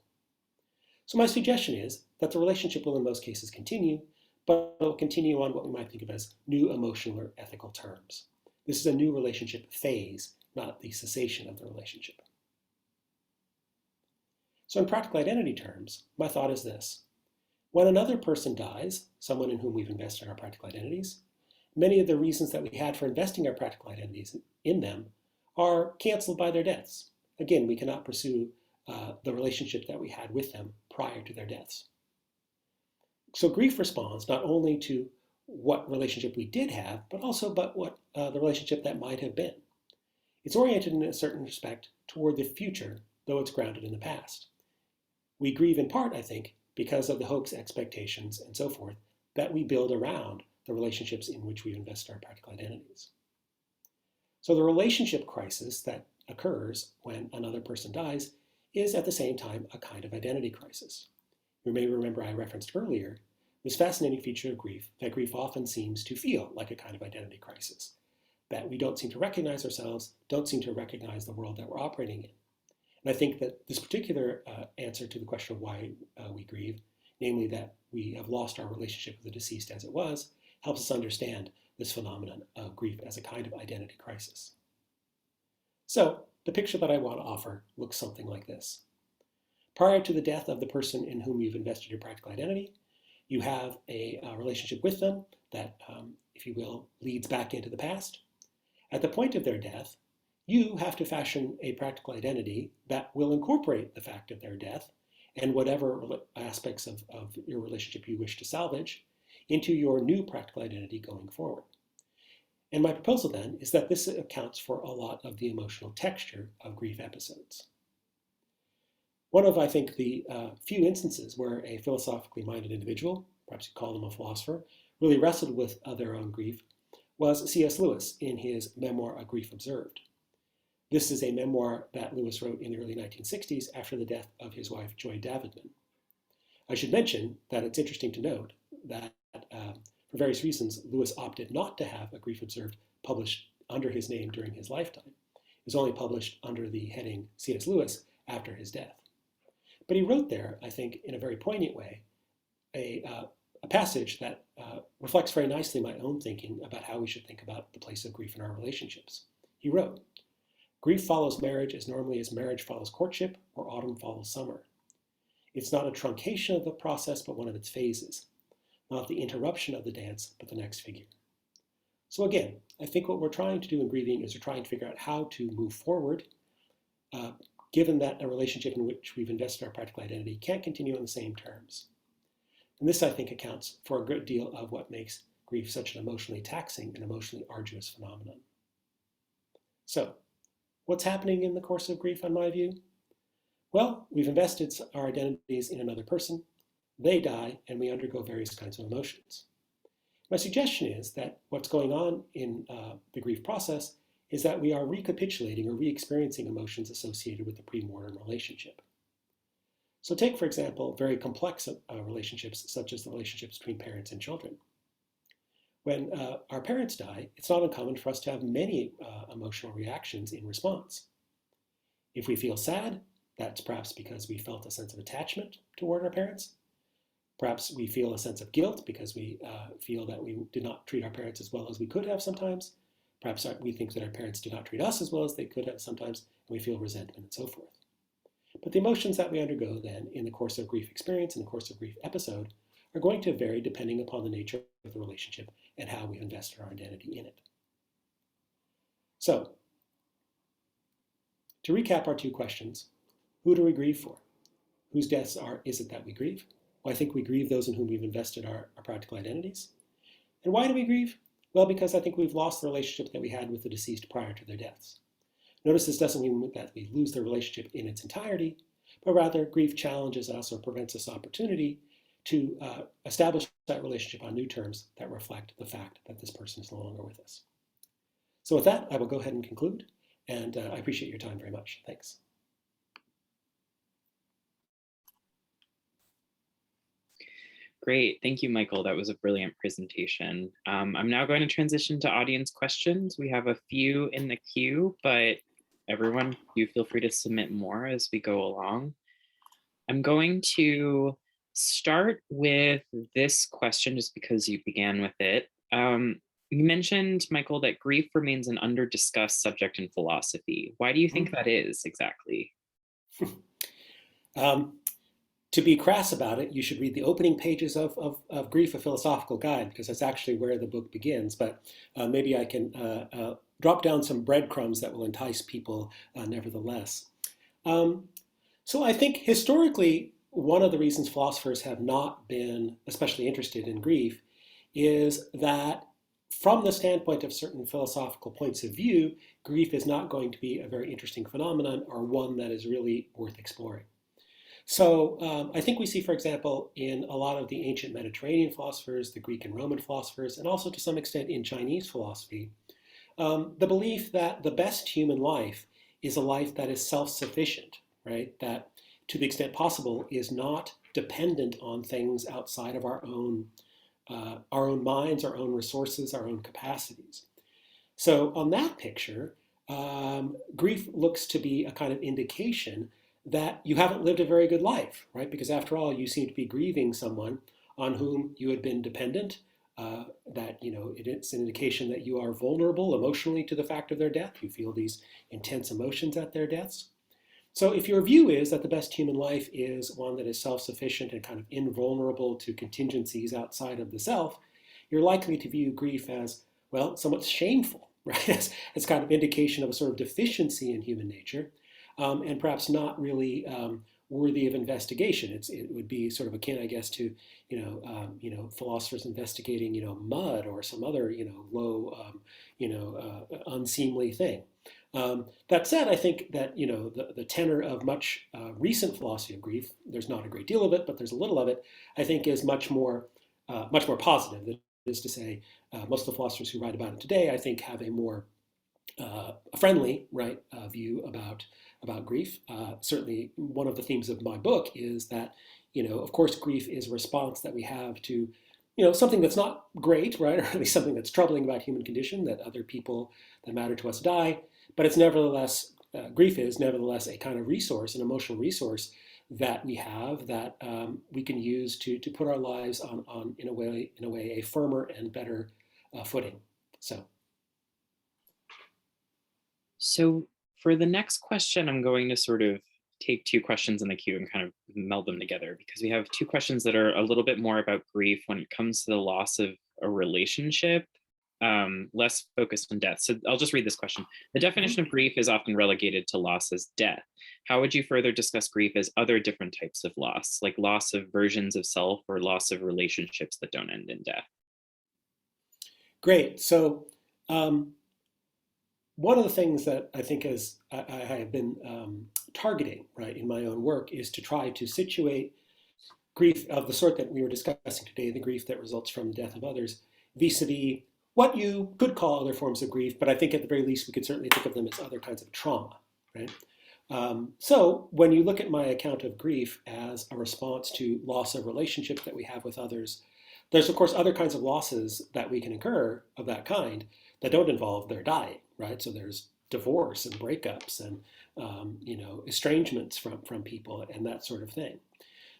So my suggestion is that the relationship will in most cases continue, but it will continue on what we might think of as new emotional or ethical terms. This is a new relationship phase, not the cessation of the relationship. So in practical identity terms, my thought is this. When another person dies, someone in whom we've invested our practical identities, many of the reasons that we had for investing our practical identities in them are canceled by their deaths. Again, we cannot pursue the relationship that we had with them prior to their deaths. So grief responds not only to what relationship we did have, but also what the relationship that might have been. It's oriented in a certain respect toward the future, though it's grounded in the past. We grieve in part, I think, because of the hopes, expectations, and so forth that we build around the relationships in which we invest our practical identities. So the relationship crisis that occurs when another person dies is at the same time a kind of identity crisis. You may remember I referenced earlier this fascinating feature of grief, that grief often seems to feel like a kind of identity crisis. that we don't seem to recognize ourselves, don't seem to recognize the world that we're operating in. And I think that this particular answer to the question of why we grieve, namely that we have lost our relationship with the deceased as it was, helps us understand this phenomenon of grief as a kind of identity crisis. So the picture that I want to offer looks something like this. Prior to the death of the person in whom you've invested your practical identity, you have a relationship with them that, if you will, leads back into the past. At the point of their death, you have to fashion a practical identity that will incorporate the fact of their death and whatever aspects of your relationship you wish to salvage into your new practical identity going forward. And my proposal then is that this accounts for a lot of the emotional texture of grief episodes. One of, I think, the few instances where a philosophically minded individual, perhaps you call them a philosopher, really wrestled with their own grief was C.S. Lewis in his memoir, A Grief Observed. This is a memoir that Lewis wrote in the early 1960s after the death of his wife, Joy Davidman. I should mention that it's interesting to note that for various reasons, Lewis opted not to have A Grief Observed published under his name during his lifetime. It was only published under the heading C.S. Lewis after his death. But he wrote there, I think, in a very poignant way, a passage that reflects very nicely my own thinking about how we should think about the place of grief in our relationships. He wrote, "Grief follows marriage as normally as marriage follows courtship or autumn follows summer. It's not a truncation of the process, but one of its phases. Not the interruption of the dance, but the next figure." So again, I think what we're trying to do in grieving is we're trying to figure out how to move forward, given that a relationship in which we've invested our practical identity can't continue on the same terms. And this, I think, accounts for a good deal of what makes grief such an emotionally taxing and emotionally arduous phenomenon. So, what's happening in the course of grief, on my view? Well, we've invested our identities in another person, they die, and we undergo various kinds of emotions. My suggestion is that what's going on in the grief process is that we are recapitulating or re-experiencing emotions associated with the pre-mortem relationship. So take, for example, very complex relationships, such as the relationships between parents and children. When our parents die, it's not uncommon for us to have many emotional reactions in response. If we feel sad, that's perhaps because we felt a sense of attachment toward our parents. Perhaps we feel a sense of guilt because we feel that we did not treat our parents as well as we could have sometimes. Perhaps we think that our parents did not treat us as well as they could have sometimes, and we feel resentment and so forth. But the emotions that we undergo then in the course of grief experience, in the course of grief episode, are going to vary depending upon the nature of the relationship and how we've invested our identity in it. So, to recap our two questions, who do we grieve for? Whose deaths is it that we grieve? Well, I think we grieve those in whom we've invested our practical identities. And why do we grieve? Well, because I think we've lost the relationship that we had with the deceased prior to their deaths. Notice this doesn't mean that we lose the relationship in its entirety, but rather grief challenges us or prevents us opportunity to establish that relationship on new terms that reflect the fact that this person is no longer with us. So with that, I will go ahead and conclude, and I appreciate your time very much. Thanks. Great, thank you, Michael. That was a brilliant presentation. I'm now going to transition to audience questions. We have a few in the queue, but everyone, you feel free to submit more as we go along. I'm going to start with this question just because you began with it. You mentioned, Michael, that grief remains an under-discussed subject in philosophy. Why do you think that is exactly? To be crass about it, you should read the opening pages of Grief, a Philosophical Guide, because that's actually where the book begins. But maybe I can drop down some breadcrumbs that will entice people nevertheless. So I think historically, one of the reasons philosophers have not been especially interested in grief is that from the standpoint of certain philosophical points of view, grief is not going to be a very interesting phenomenon or one that is really worth exploring. So I think we see, for example, in a lot of the ancient Mediterranean philosophers, the Greek and Roman philosophers, and also to some extent in Chinese philosophy, the belief that the best human life is a life that is self-sufficient, right? That to the extent possible is not dependent on things outside of our own minds, our own resources, our own capacities. So on that picture, grief looks to be a kind of indication that you haven't lived a very good life, right? Because after all, you seem to be grieving someone on whom you had been dependent. That it's an indication that you are vulnerable emotionally to the fact of their death. You feel these intense emotions at their deaths. So if your view is that the best human life is one that is self-sufficient and kind of invulnerable to contingencies outside of the self, you're likely to view grief as, well, somewhat shameful, right? As kind of indication of a sort of deficiency in human nature, and perhaps not really worthy of investigation. It would be sort of akin, I guess, to philosophers investigating mud or some other low unseemly thing. That said, I think that the tenor of much recent philosophy of grief, there's not a great deal of it, but there's a little of it, I think is much more positive. That is to say, most of the philosophers who write about it today, I think, have a more friendly, right, view about grief. Certainly, one of the themes of my book is that, of course, grief is a response that we have to, something that's not great, right, or at least something that's troubling about human condition, that other people that matter to us die. But it's nevertheless, grief is nevertheless a kind of resource, an emotional resource that we have that we can use to put our lives on in a way a firmer and better footing. So for the next question, I'm going to sort of take two questions in the queue and kind of meld them together, because we have two questions that are a little bit more about grief when it comes to the loss of a relationship, less focused on death. So I'll just read this question. The definition of grief is often relegated to loss as death. How would you further discuss grief as other different types of loss, like loss of versions of self or loss of relationships that don't end in death? Great. So one of the things that I think I have been targeting, right, in my own work is to try to situate grief of the sort that we were discussing today, the grief that results from the death of others, vis-a-vis what you could call other forms of grief, but I think at the very least we could certainly think of them as other kinds of trauma, right? So when you look at my account of grief as a response to loss of relationship that we have with others, there's of course other kinds of losses that we can incur of that kind that don't involve their dying, right? So there's divorce and breakups and estrangements from people and that sort of thing.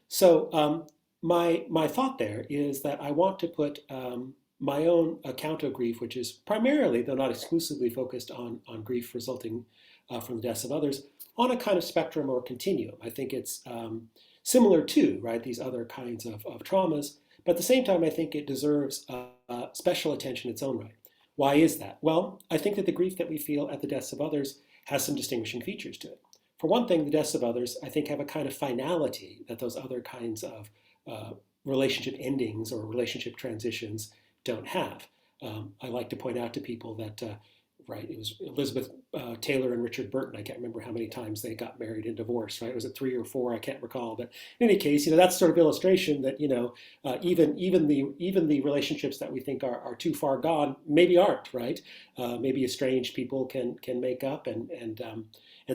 So my thought there is that I want to put my own account of grief, which is primarily, though not exclusively, focused on grief resulting from the deaths of others, on a kind of spectrum or continuum. I think it's similar to, right, these other kinds of traumas, but at the same time, I think it deserves special attention in its own right. Why is that? Well, I think that the grief that we feel at the deaths of others has some distinguishing features to it. For one thing, the deaths of others, I think, have a kind of finality that those other kinds of relationship endings or relationship transitions don't have. I like to point out to people that, right, it was Elizabeth Taylor and Richard Burton. I can't remember how many times they got married and divorced, right? Was it 3 or 4? I can't recall. But in any case, that's sort of illustration that, even the relationships that we think are too far gone maybe aren't, right? Maybe estranged people can make up and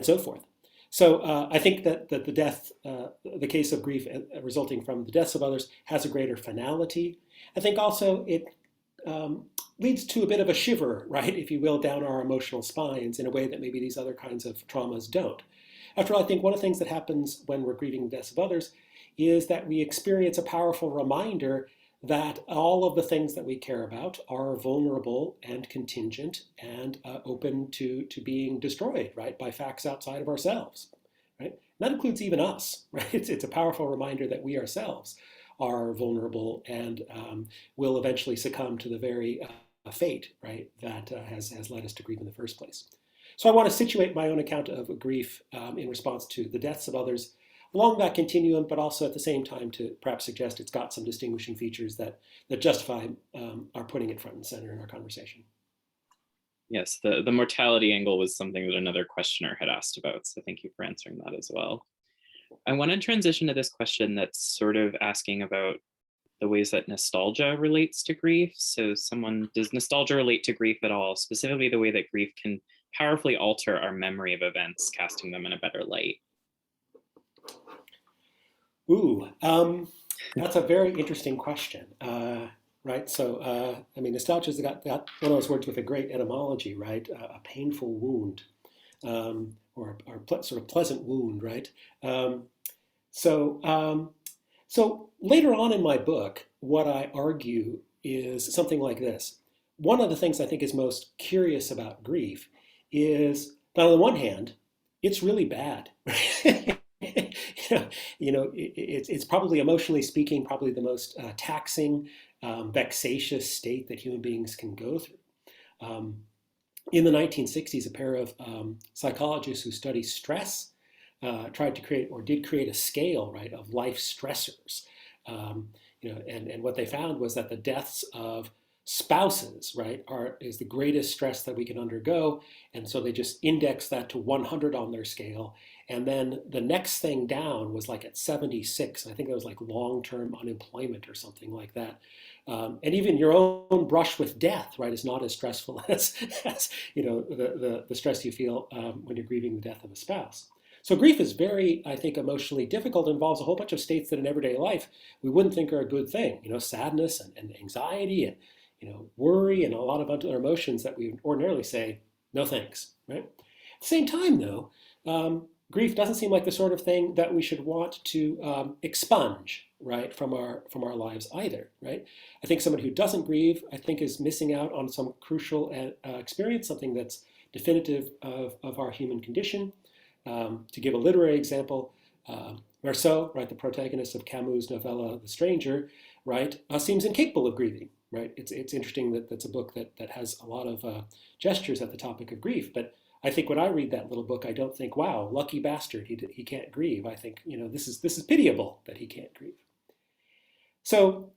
so forth. So I think that the case of grief resulting from the deaths of others has a greater finality. I think also it leads to a bit of a shiver, right, if you will, down our emotional spines in a way that maybe these other kinds of traumas don't. After all, I think one of the things that happens when we're grieving the deaths of others is that we experience a powerful reminder that all of the things that we care about are vulnerable and contingent and open to being destroyed, right, by facts outside of ourselves, right? And that includes even us, right? It's a powerful reminder that we ourselves are vulnerable and will eventually succumb to the very fate, right, that has led us to grieve in the first place. So I want to situate my own account of grief in response to the deaths of others along that continuum, but also at the same time to perhaps suggest it's got some distinguishing features that justify our putting it front and center in our conversation. Yes, the mortality angle was something that another questioner had asked about, so thank you for answering that as well. I want to transition to this question that's sort of asking about the ways that nostalgia relates to grief. So does nostalgia relate to grief at all, specifically the way that grief can powerfully alter our memory of events, casting them in a better light? Ooh, that's a very interesting question. right? So, I mean, nostalgia's got one of those words with a great etymology, right? A painful wound, or sort of pleasant wound, right? Um, so, so later on in my book, what I argue is something like this. One of the things I think is most curious about grief is that on the one hand, it's really bad. It's probably emotionally speaking, probably the most taxing, vexatious state that human beings can go through. Um, in the 1960s, a pair of psychologists who study stress tried to create, or did create, a scale, right, of life stressors. And what they found was that the deaths of spouses, right, is the greatest stress that we can undergo, and so they just indexed that to 100 on their scale, and then the next thing down was like at 76. I think that was like long-term unemployment or something like that. And even your own brush with death, right, is not as stressful as the stress you feel when you're grieving the death of a spouse. So grief is very, I think, emotionally difficult. It involves a whole bunch of states that in everyday life we wouldn't think are a good thing. Sadness and anxiety and worry and a lot of other emotions that we ordinarily say no thanks. Right. At the same time, though, grief doesn't seem like the sort of thing that we should want to expunge, right, from our lives either. Right. I think someone who doesn't grieve, I think, is missing out on some crucial experience, something that's definitive of our human condition. To give a literary example, Marceau, right, the protagonist of Camus' novella *The Stranger*, right, seems incapable of grieving. Right, it's interesting that that's a book that has a lot of gestures at the topic of grief. But I think when I read that little book, I don't think, "Wow, lucky bastard, he can't grieve." I think, this is pitiable that he can't grieve. So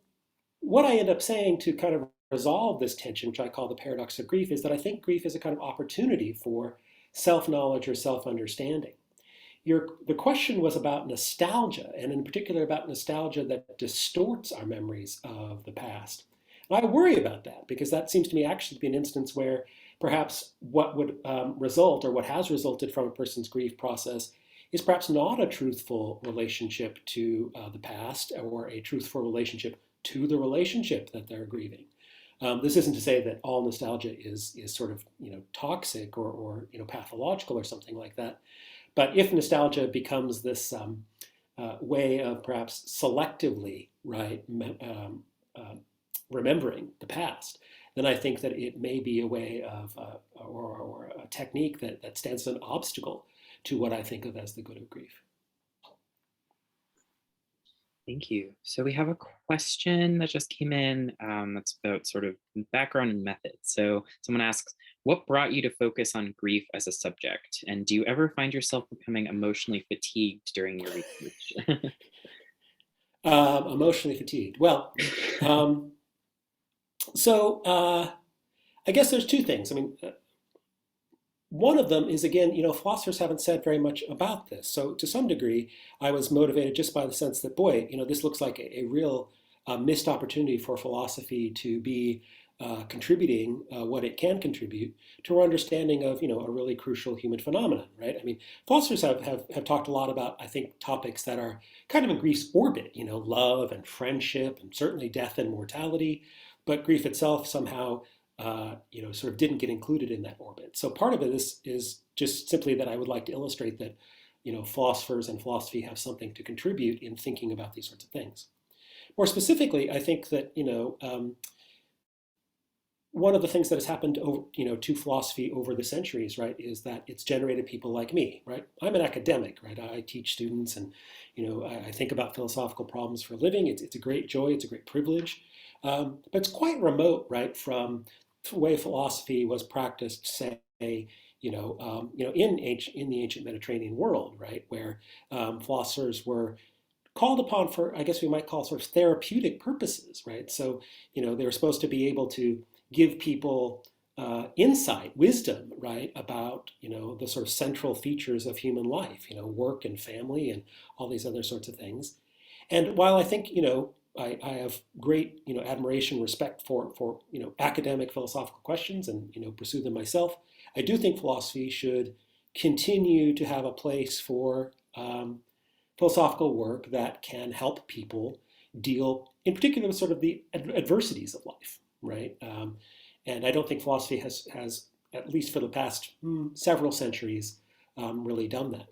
what I end up saying to kind of resolve this tension, which I call the paradox of grief, is that I think grief is a kind of opportunity for self-knowledge or self-understanding. The question was about nostalgia, and in particular about nostalgia that distorts our memories of the past. And I worry about that because that seems to me actually to be an instance where perhaps what would result, or what has resulted from a person's grief process, is perhaps not a truthful relationship to the past, or a truthful relationship to the relationship that they're grieving. This isn't to say that all nostalgia is sort of toxic or pathological or something like that. But if nostalgia becomes this way of perhaps selectively, right, remembering the past, then I think that it may be a way of or a technique that stands as an obstacle to what I think of as the good of grief. Thank you. So we have a question that just came in that's about sort of background and method. So someone asks, what brought you to focus on grief as a subject? And do you ever find yourself becoming emotionally fatigued during your research? Emotionally fatigued. Well, so I guess there's two things. I mean, one of them is, again, philosophers haven't said very much about this. So to some degree, I was motivated just by the sense that, boy, this looks like a real missed opportunity for philosophy to be contributing what it can contribute to our understanding of, a really crucial human phenomenon, right? I mean, philosophers have talked a lot about, I think, topics that are kind of in grief's orbit, love and friendship and certainly death and mortality, but grief itself somehow sort of didn't get included in that orbit. So part of it is just simply that I would like to illustrate that, philosophers and philosophy have something to contribute in thinking about these sorts of things. More specifically, I think that, one of the things that has happened to philosophy over the centuries, right, is that it's generated people like me, right? I'm an academic, right? I teach students, and I think about philosophical problems for a living. It's a great joy, it's a great privilege, but it's quite remote, right, from the way philosophy was practiced, say, in the ancient Mediterranean world, right, where philosophers were called upon for, I guess we might call, sort of therapeutic purposes, right? So, they were supposed to be able to give people insight, wisdom, right, about, the sort of central features of human life, work and family and all these other sorts of things. And while I think, I have great, admiration, respect for academic philosophical questions and, pursue them myself, I do think philosophy should continue to have a place for philosophical work that can help people deal in particular with sort of the adversities of life, right? And I don't think philosophy has at least for the past several centuries, really done that.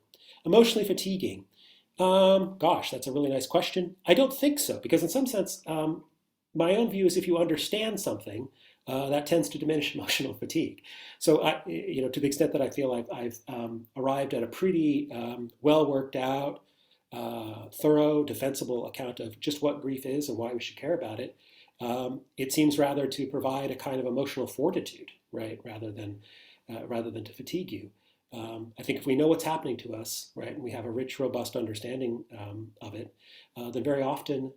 Emotionally fatiguing. Gosh, that's a really nice question. I don't think so, because in some sense, my own view is if you understand something, that tends to diminish emotional fatigue. So, to the extent that I feel like I've arrived at a pretty well worked out, thorough, defensible account of just what grief is and why we should care about it, it seems rather to provide a kind of emotional fortitude, right, rather than to fatigue you. I think if we know what's happening to us, right, and we have a rich, robust understanding of it, then very often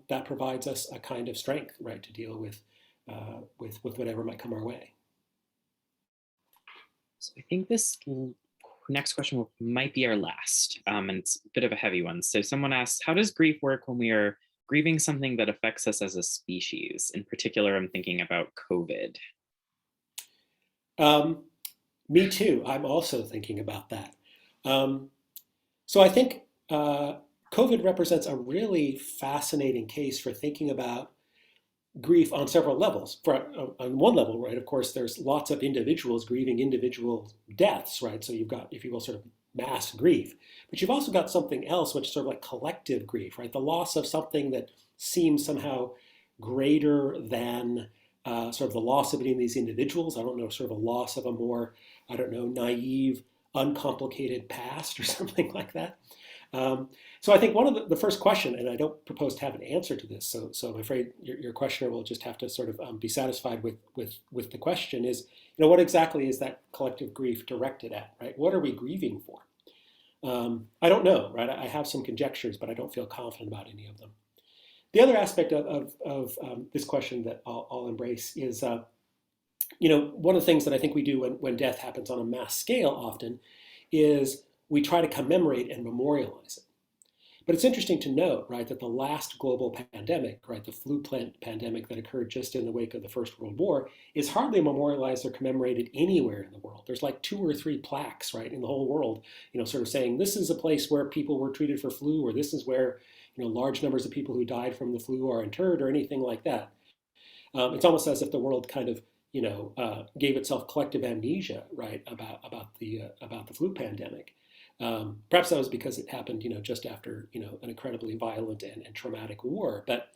that provides us a kind of strength, right, to deal with whatever might come our way. So I think this next question might be our last, and it's a bit of a heavy one. So someone asks, how does grief work when we are grieving something that affects us as a species? In particular, I'm thinking about COVID. Me too. I'm also thinking about that. So I think COVID represents a really fascinating case for thinking about grief on several levels. On one level, right, of course, there's lots of individuals grieving individual deaths, right? So you've got, if you will, sort of mass grief. But you've also got something else, which is sort of like collective grief, right? The loss of something that seems somehow greater than sort of the loss of any of these individuals. I don't know, sort of a loss of a more, I don't know, naive, uncomplicated past or something like that. So I think one of the first question, and I don't propose to have an answer to this, so I'm afraid your questioner will just have to sort of be satisfied with the question is, what exactly is that collective grief directed at, right? What are we grieving for? I don't know, right? I have some conjectures, but I don't feel confident about any of them. The other aspect of this question that I'll embrace is, one of the things that I think we do when death happens on a mass scale often is we try to commemorate and memorialize it. But it's interesting to note, right, that the last global pandemic, right, the flu pandemic that occurred just in the wake of the First World War, is hardly memorialized or commemorated anywhere in the world. There's like 2 or 3 plaques, right, in the whole world, sort of saying this is a place where people were treated for flu, or this is where, large numbers of people who died from the flu are interred, or anything like that. It's almost as if the world kind of, gave itself collective amnesia, right, about the flu pandemic. Perhaps that was because it happened, just after, an incredibly violent and traumatic war. But,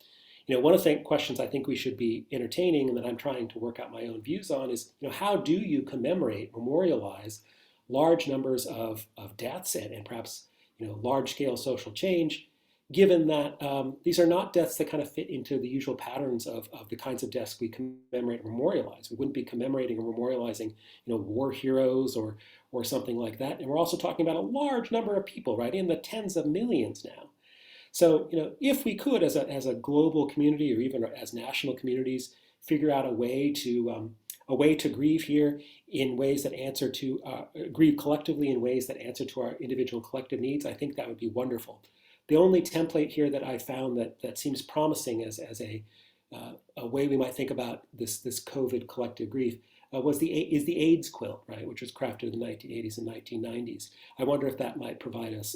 one of the questions I think we should be entertaining and that I'm trying to work out my own views on is, how do you commemorate, memorialize large numbers of deaths and perhaps, large-scale social change, given that these are not deaths that kind of fit into the usual patterns of the kinds of deaths we commemorate and memorialize. We wouldn't be commemorating or memorializing, war heroes or something like that. And we're also talking about a large number of people, right, in the tens of millions now. So, if we could, as a global community or even as national communities, figure out a way to grieve here in ways that answer to grieve collectively in ways that answer to our individual collective needs, I think that would be wonderful. The only template here that I found that seems promising as a way we might think about this COVID collective grief is the AIDS quilt, right, which was crafted in the 1980s and 1990s. I wonder if that might provide us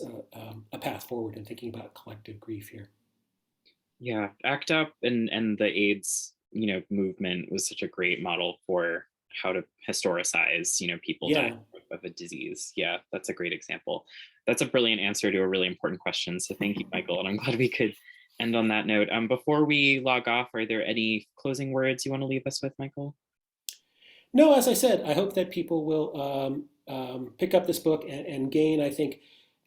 a path forward in thinking about collective grief here. Yeah, ACT UP and the AIDS movement was such a great model for how to historicize people dying of a disease. Yeah, that's a great example. That's a brilliant answer to a really important question. So thank you, Michael, and I'm glad we could end on that note. Before we log off, are there any closing words you want to leave us with, Michael? No, as I said, I hope that people will pick up this book and gain, I think,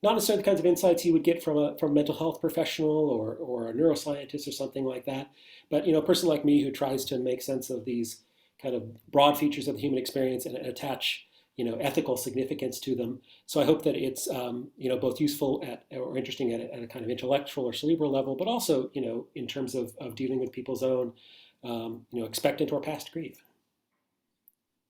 not necessarily the kinds of insights you would get from a mental health professional or a neuroscientist or something like that, but a person like me who tries to make sense of these kind of broad features of the human experience and attach ethical significance to them. So I hope that it's both useful or interesting at a kind of intellectual or cerebral level, but also in terms of dealing with people's own expectant or past grief.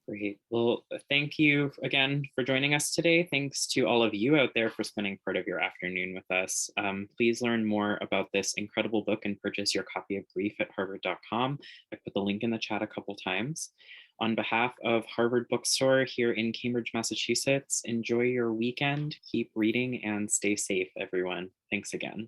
Great. Well, thank you again for joining us today. Thanks to all of you out there for spending part of your afternoon with us. Please learn more about this incredible book and purchase your copy of Grief at harvard.com. I put the link in the chat a couple times. On behalf of Harvard Bookstore here in Cambridge, Massachusetts, enjoy your weekend, keep reading, and stay safe, everyone. Thanks again.